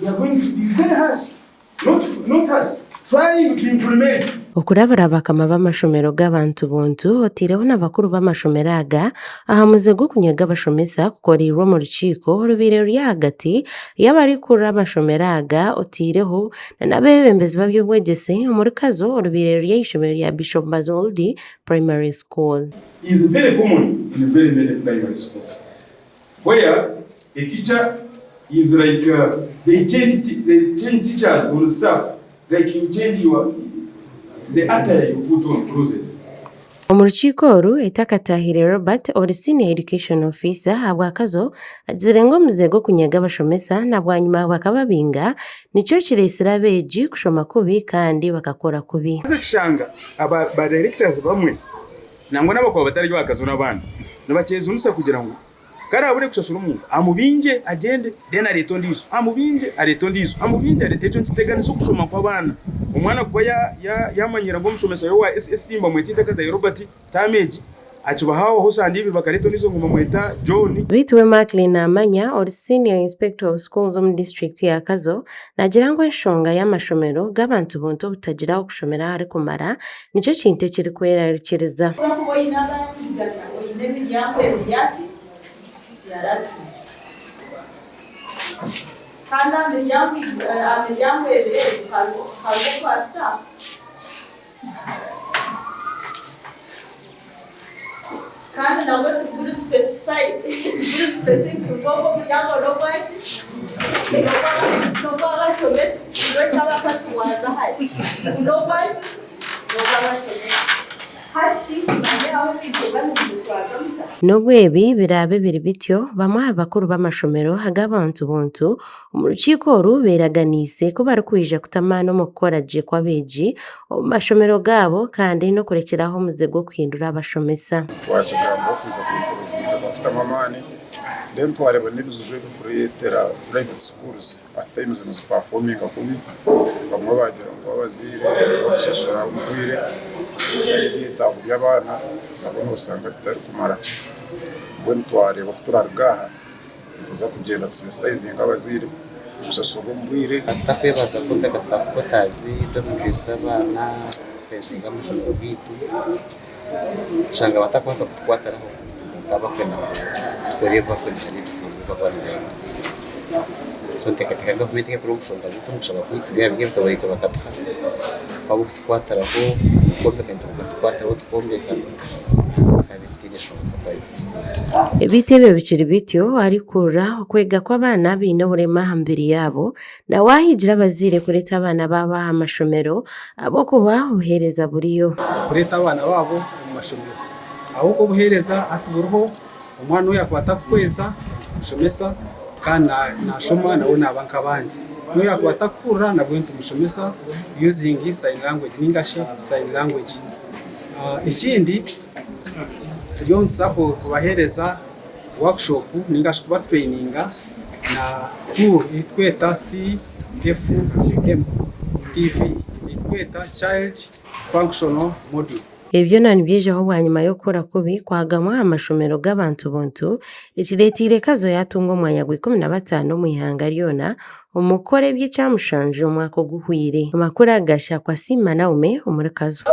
we are going to be very harsh, not harsh, trying to implement. Okuravurava kama b'amashomero g'abantu bontu otiireho n'abakuru b'amashomero aga aha muze gw'okunyaga abashomesa kukorirwe mu rukiiko orubaire ruri ahagati y'abarikuru amashomero aga otiireho n'abeebembezi b'ebyobwegyese omu rukazo orubaire ruri ah'ishomero rya Bishop Mazoldi Primary School. Is very common in very many primary schools, where a teacher is like they change teachers or staff, like you change the attire you put on clothes. Omu rukiiko oru etakatahire Robert ori Senior Education Officer habw'akazo agizire ngu omuze gw'okunyaga abashomesa na bwanyuma bakababinga nikyo kireesire abeegi kushoma kubi kandi bakakora kubi. Kishanga aba directors bamwe nangwa n'abakuba batari bakazo n'abandi nibakyezunisa kugira ngo kari abure kushasura umuntu amubinge agende then aretondizo amubinge aretondizo amubinge aretecho ntitegana kushoma kwa bana umwana kuba yamanyira ngo mushomesa yo wa SST mwetita kaza Robert Tameji acubahaho hosandi ibi bakaretonizo ngo mweta John bitwe Marklin Amanya or Senior Inspector of Schools mu district ya Kazo nagira ngo enshonga y'amashomero g'abantu bonto butagira okushomera hari kumara nicyo kintu kiri kwerekereza Kanda miryango ebire kalgo kwa staff kandi nabwo tuguru specific ngogo miryango lokwashi lokwa shomesi ngo cyaba kasi waza hari lokwashi lokwa shomesi Nubwo ebi birabe biri bityo bamwe abakuru b'amashomero ag'abantu bontu omu rukiiko oru beeraganiise ko barikwija kutamana omu kukora gye kw'abeegi omu mashomero gaabo kandi n'okurekeraho omuze gw'okuhindura abashomesa. Twakigamba okuza kuyiga twafutamu amaani then twareba n'ebizibu ebikureetera private schools at times niziperforminga kubi bamwe bagira ngo abazaire bakushashura omubwire ebyetaago by'abaana nabo nosanga bitari kumara mbwenu twareba kuturarugaaha tuza kugenda tusensitizinga abazaire kushashura omubwire tutakwebaza kumbeka staff quarters dormitories z'abaana fesinga amashomero gaitu shanga batakubaza kutukwatiraho bakwenda tukorerwa kwenda tufunze bakwanira sonteka government ke promoshonga zitumushaba kwitubya bige bitabarito bakatuka kwabo kutukwatiraho kompetenti kutukwatiraho tukombeka ebitebe bikiri bityo arikura okwega kw'abaana biine oburema hambere yabo na wahigira abazaire kureta abaana baba amashomero abokuba obuheereza buriyo kureta abaana babo mu mashomero aho ko buheereza atuburiho omwana oyo akwata kukweza mushomesa kandi nashoma nawe nabanka abandi noyo akwata kukura nabwo ntumushomesa using sign language n'ingashi sign language ikindi turiyo nsako kubahereza workshop n'ingashi kuba traininga na tour itweta CFM TV itweta child functional module. Ebyo nibyejeho bwanyuma yo kukora kubi kwagamwa amashomero g'abantu bontu ekireetire Kazo yatunga omwanya gw'15 mu ihanga ryona omukora eby'ekyamushanje omwaka oguhwire amakuru agasha kwa Sima Naume omu Kazo.